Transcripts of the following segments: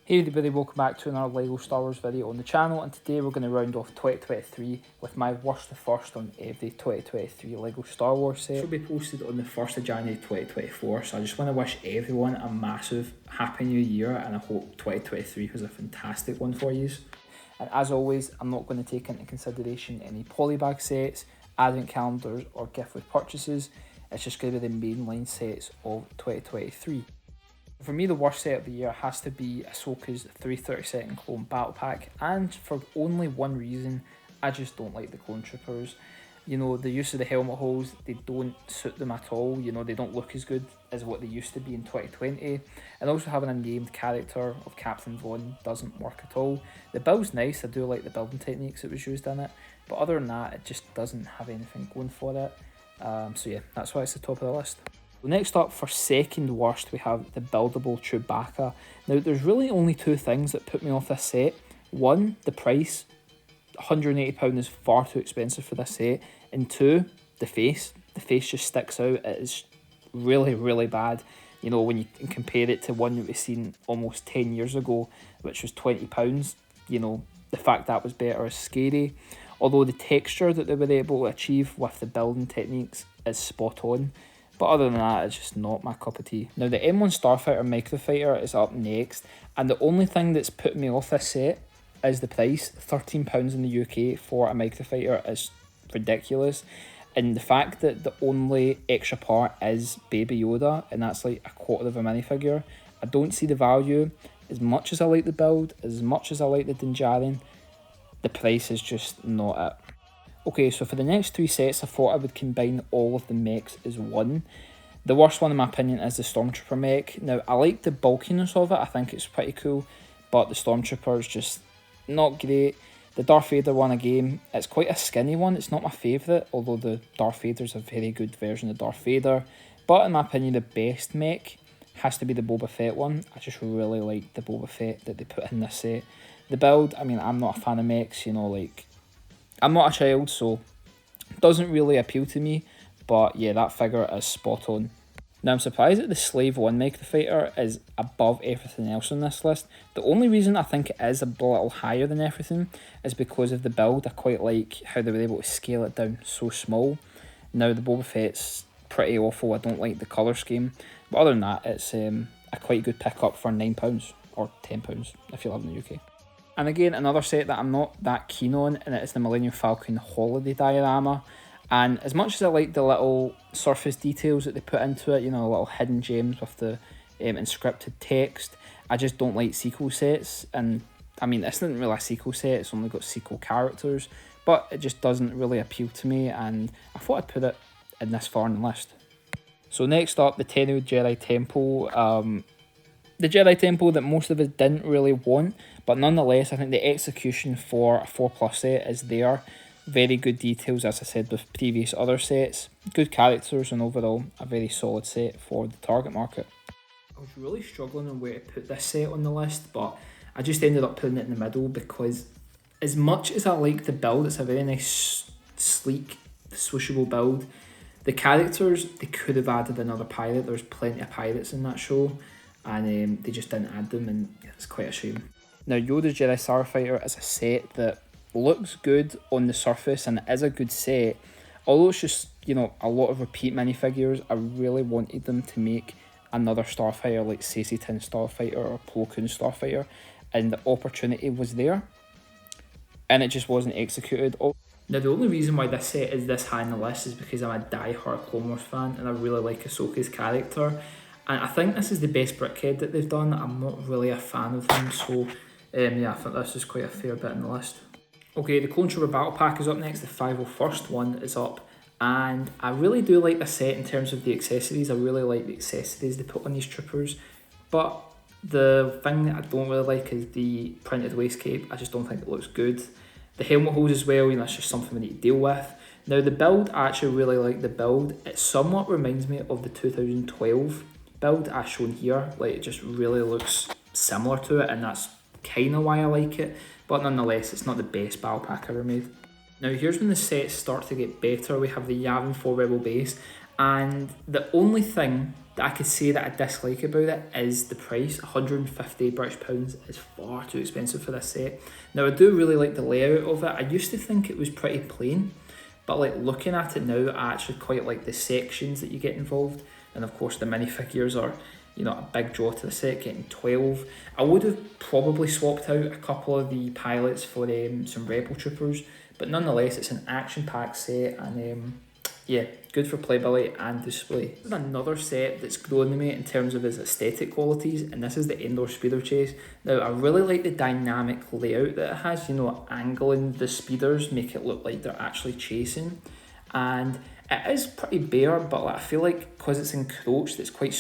Hey everybody, welcome back to another LEGO Star Wars video on the channel, and today we're going to round off 2023 with my worst to first on every 2023 LEGO Star Wars set. This will be posted on the 1st of January 2024, so I just want to wish everyone a massive Happy New Year, and I hope 2023 was a fantastic one for you. And as always, I'm not going to take into consideration any polybag sets, advent calendars or gift with purchases. It's just going to be the mainline sets of 2023. For me, the worst set of the year has to be Ahsoka's 332nd Clone Battle Pack, and for only one reason: I just don't like the Clone Troopers. You know, the use of the helmet holes, they don't suit them at all. You know, they don't look as good as what they used to be in 2020. And also having a named character of Captain Vaughn doesn't work at all. The build's nice, I do like the building techniques that was used in it, but other than that, it just doesn't have anything going for it. So yeah, that's why it's the top of the list. Next up, for second worst, we have the buildable Chewbacca. Now, there's really only two things that put me off this set. One, the price. £180 is far too expensive for this set. And two, the face. The face just sticks out. It is really, really bad. You know, when you compare it to one that we've seen almost 10 years ago, which was £20, you know, the fact that was better is scary. Although the texture that they were able to achieve with the building techniques is spot on. But other than that, it's just not my cup of tea. Now, the M1 Starfighter Microfighter is up next, and the only thing that's put me off this set is the price. £13 in the UK for a Microfighter is ridiculous. And the fact that the only extra part is Baby Yoda, and that's like a quarter of a minifigure, I don't see the value. As much as I like the build, as much as I like the Din Djarin, the price is just not it. Okay, so for the next three sets, I thought I would combine all of the mechs as one. The worst one, in my opinion, is the Stormtrooper mech. Now, I like the bulkiness of it. I think it's pretty cool, but the Stormtrooper is just not great. The Darth Vader one, again, it's quite a skinny one. It's not my favourite, although the Darth Vader's a very good version of Darth Vader. But in my opinion, the best mech has to be the Boba Fett one. I just really like the Boba Fett that they put in this set. The build, I mean, I'm not a fan of mechs, you know, like, I'm not a child, so it doesn't really appeal to me, but yeah, that figure is spot on. Now, I'm surprised that the Slave 1 Microfighter is above everything else on this list. The only reason I think it is a little higher than everything is because of the build. I quite like how they were able to scale it down so small. Now, the Boba Fett's pretty awful. I don't like the colour scheme, but other than that, it's a quite good pickup for £9 or £10 if you live in the UK. And again, another set that I'm not that keen on, and it's the Millennium Falcon Holiday Diorama. And as much as I like the little surface details that they put into it, you know, little hidden gems with the inscripted text, I just don't like sequel sets. And I mean, this isn't really a sequel set, it's only got sequel characters, but it just doesn't really appeal to me, and I thought I'd put it in this far on the list. So next up, the Tenno Jedi Temple. The Jedi Temple that most of us didn't really want, but nonetheless, I think the execution for a 4+ set is there. Very good details, as I said, with previous other sets. Good characters, and overall, a very solid set for the target market. I was really struggling on where to put this set on the list, but I just ended up putting it in the middle because as much as I like the build, it's a very nice, sleek, swooshable build. The characters, they could have added another pirate. There's plenty of pirates in that show, and they just didn't add them, and it's quite a shame. Now, Yoda's Jedi Starfighter is a set that looks good on the surface and it is a good set, although it's just, you know, a lot of repeat minifigures. I really wanted them to make another Starfighter like Saesee Tiin Starfighter or Plo Koon Starfighter, and the opportunity was there and it just wasn't executed. Now, the only reason why this set is this high on the list is because I'm a die-hard Clone Wars fan and I really like Ahsoka's character. And I think this is the best Brickhead that they've done. I'm not really a fan of them, so yeah, I think this is quite a fair bit in the list. Okay, the Clone Trooper Battle Pack is up next. The 501st one is up, and I really do like this set in terms of the accessories. I really like the accessories they put on these troopers, but the thing that I don't really like is the printed waistcape. I just don't think it looks good. The helmet holes as well, you know, that's just something we need to deal with. Now, the build, I actually really like the build. It somewhat reminds me of the 2012 build as shown here. Like, it just really looks similar to it, and that's kind of why I like it, but nonetheless, it's not the best battle pack ever made. Now, here's when the sets start to get better. We have the Yavin 4 Rebel base, And the only thing that I could say that I dislike about it is the price. £150 is far too expensive for this set. Now I do really like the layout of it. I used to think it was pretty plain, but like looking at it now, I actually quite like the sections that you get involved. And of course the minifigures are, you know, a big draw to the set, getting 12. I would have probably swapped out a couple of the pilots for some Rebel Troopers, but nonetheless it's an action-packed set, and yeah, good for playability and display. This is another set that's grown to me in terms of its aesthetic qualities, and this is the Endor Speeder Chase. Now, I really like the dynamic layout that it has, you know, angling the speeders, make it look like they're actually chasing. And it is pretty bare, but like, I feel like because it's encroached, it's quite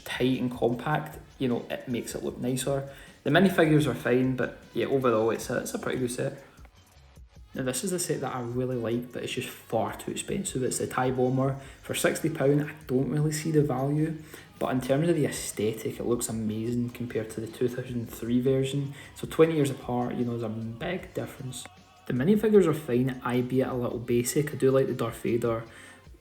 tight and compact, you know, it makes it look nicer. The minifigures are fine, but yeah, overall it's a pretty good set. Now this is a set that I really like, but it's just far too expensive. It's the TIE Bomber. For £60, I don't really see the value, but in terms of the aesthetic, it looks amazing compared to the 2003 version. So 20 years apart, you know, there's a big difference. The minifigures are fine, albeit a little basic. I do like the Darth Vader,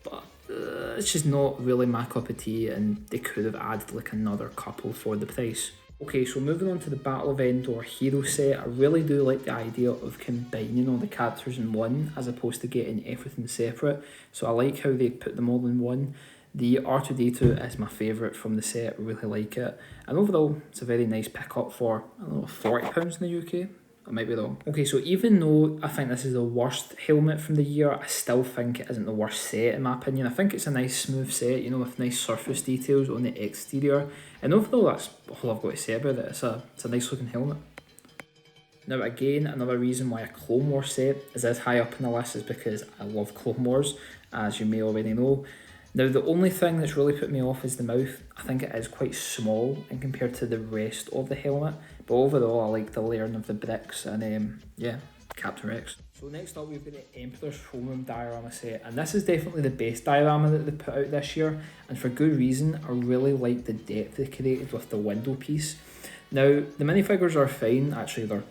but it's just not really my cup of tea, and they could have added like another couple for the price. Okay, so moving on to the Battle of Endor hero set, I really do like the idea of combining all the characters in one as opposed to getting everything separate. So I like how they put them all in one. The R2-D2 is my favourite from the set, I really like it. And overall, it's a very nice pickup for, I don't know, £40 in the UK. I might be wrong. Okay, so even though I think this is the worst helmet from the year, I still think it isn't the worst set in my opinion. I think it's a nice smooth set, you know, with nice surface details on the exterior. And overall, that's all I've got to say about it. It's a nice looking helmet. Now again, another reason why a Clone Wars set is as high up in the list is because I love Clone Wars, as you may already know. Now the only thing that's really put me off is the mouth. I think it is quite small in compared to the rest of the helmet, but overall I like the layering of the bricks and yeah, Captain Rex. So next up we've got the Emperor's Throne Room diorama set, and this is definitely the best diorama that they put out this year, and for good reason. I really like the depth they created with the window piece. Now the minifigures are fine, actually they're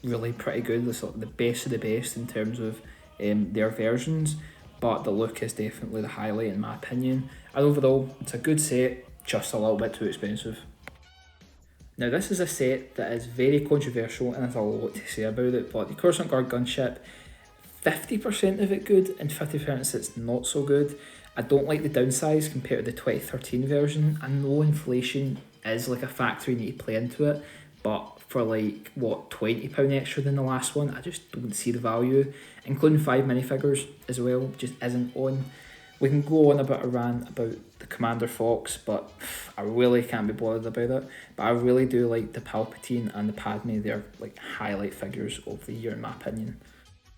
really pretty good. They're sort of the best of the best in terms of their versions, but the look is definitely the highlight in my opinion. And overall, it's a good set, just a little bit too expensive. Now this is a set that is very controversial and there's a lot to say about it, but the Coruscant Guard gunship, 50% of it good and 50% it's not so good. I don't like the downsize compared to the 2013 version. I know inflation is like a factor you need to play into it, but for like, what, £20 extra than the last one, I just don't see the value. Including 5 minifigures as well, just isn't on. We can go on a bit of rant about the Commander Fox, but I really can't be bothered about it. But I really do like the Palpatine and the Padme. They're like highlight figures of the year in my opinion.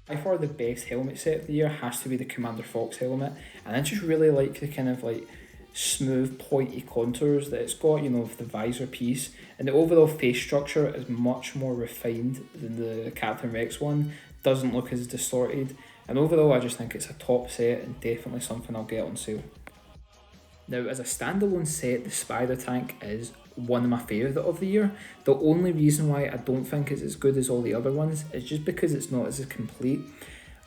By far the best helmet set of the year has to be the Commander Fox helmet, and I just really like the kind of like smooth pointy contours that it's got, you know, with the visor piece, and the overall face structure is much more refined than the Captain Rex one, doesn't look as distorted, and overall I just think it's a top set and definitely something I'll get on sale. Now as a standalone set, the Spider Tank is one of my favourite of the year. The only reason why I don't think it's as good as all the other ones is just because it's not as complete.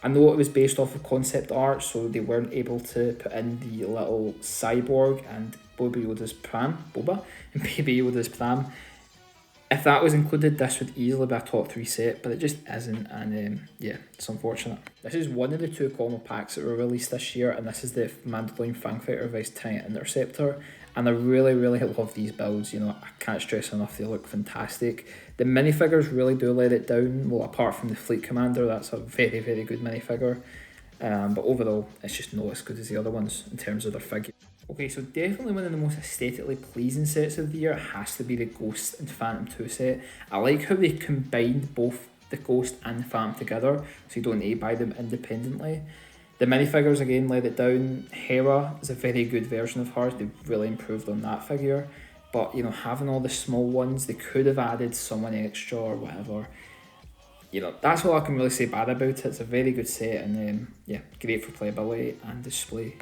I know it was based off of concept art, so they weren't able to put in the little cyborg and Baby Yoda's pram, Boba, and Baby Yoda's pram. If that was included, this would easily be a top 3 set, but it just isn't, and yeah, it's unfortunate. This is one of the 2 combo packs that were released this year, and this is the Mandalorian Fangfighter vs Titan Interceptor, and I really love these builds. You know, I can't stress enough, they look fantastic. The minifigures really do let it down, well, apart from the Fleet Commander, that's a very good minifigure, but overall, it's just not as good as the other ones in terms of their figure. Okay, so definitely one of the most aesthetically pleasing sets of the year has to be the Ghost and Phantom 2 set. I like how they combined both the Ghost and the Phantom together, so you don't need to buy them independently. The minifigures again let it down. Hera is a very good version of her, they've really improved on that figure. But, you know, having all the small ones, they could have added someone extra or whatever. You know, that's all I can really say bad about it. It's a very good set and yeah, great for playability and display.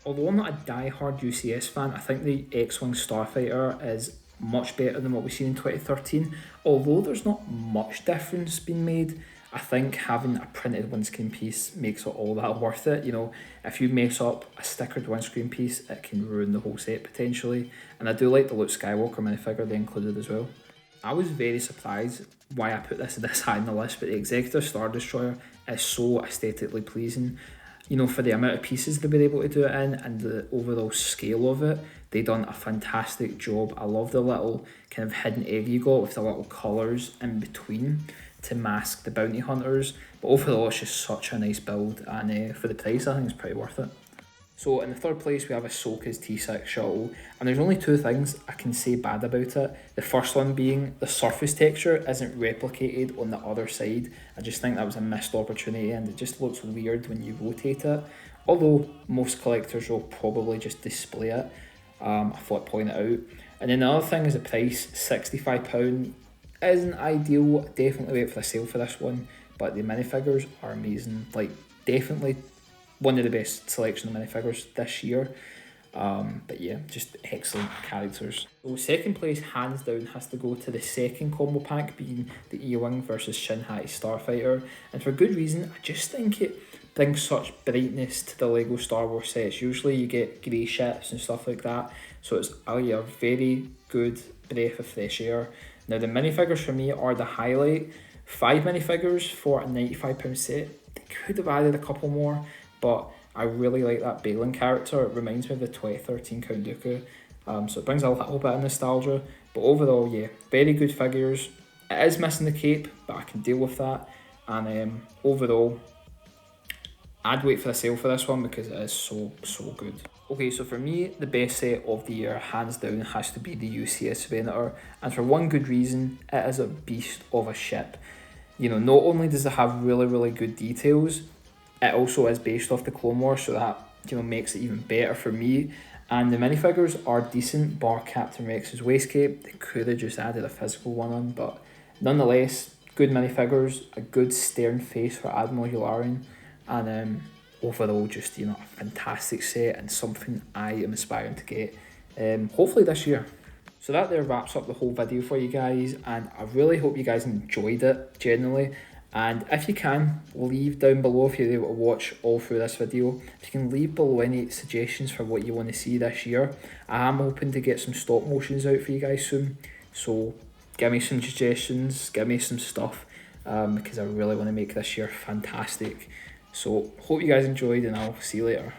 Although I'm not a die-hard UCS fan, I think the X-Wing Starfighter is much better than what we've seen in 2013. Although there's not much difference being made, I think having a printed windscreen piece makes it all that worth it. You know, if you mess up a stickered windscreen piece, it can ruin the whole set potentially. And I do like the Luke Skywalker minifigure they included as well. I was very surprised why I put this high on the list, but the Executor Star Destroyer is so aesthetically pleasing. You know, for the amount of pieces they were able to do it in and the overall scale of it, they done a fantastic job. I love the little kind of hidden egg you got with the little colours in between to mask the bounty hunters. But overall, it's just such a nice build, and for the price, I think it's pretty worth it. So in the third place, we have Ahsoka's T6 shuttle, and there's only two things I can say bad about it. The first one being the surface texture isn't replicated on the other side. I just think that was a missed opportunity, and it just looks weird when you rotate it. Although most collectors will probably just display it, I thought I'd point it out. And then the other thing is the price, £65 isn't ideal. Definitely wait for the sale for this one, but the minifigures are amazing. Like, definitely one of the best selection of minifigures this year. But yeah, just excellent characters. So second place, hands down, has to go to the second combo pack, being the E-Wing versus Shin Hati Starfighter. And for good reason. I just think it brings such brightness to the LEGO Star Wars sets. Usually you get grey ships and stuff like that. So it's a very good breath of fresh air. Now the minifigures for me are the highlight. 5 minifigures for a £95 set. They could have added a couple more, but I really like that Baylan character. It reminds me of the 2013 Count Dooku. So it brings a little bit of nostalgia. But overall, yeah, very good figures. It is missing the cape, but I can deal with that. And overall, I'd wait for the sale for this one because it is so good. Okay, so for me, the best set of the year, hands down, has to be the UCS Venator. And for one good reason, it is a beast of a ship. You know, not only does it have really good details, it also is based off the Clone Wars, so that, you know, makes it even better for me. And the minifigures are decent, bar Captain Rex's waistcape. They could have just added a physical one on, but nonetheless, good minifigures, a good stern face for Admiral Yularen, and overall just, you know, a fantastic set and something I am aspiring to get, hopefully this year. So that there wraps up the whole video for you guys, and I really hope you guys enjoyed it generally. And if you can, leave down below, if you're able to watch all through this video, if you can leave below any suggestions for what you want to see this year. I am hoping to get some stop motions out for you guys soon, so give me some suggestions, give me some stuff, because I really want to make this year fantastic. So hope you guys enjoyed, and I'll see you later.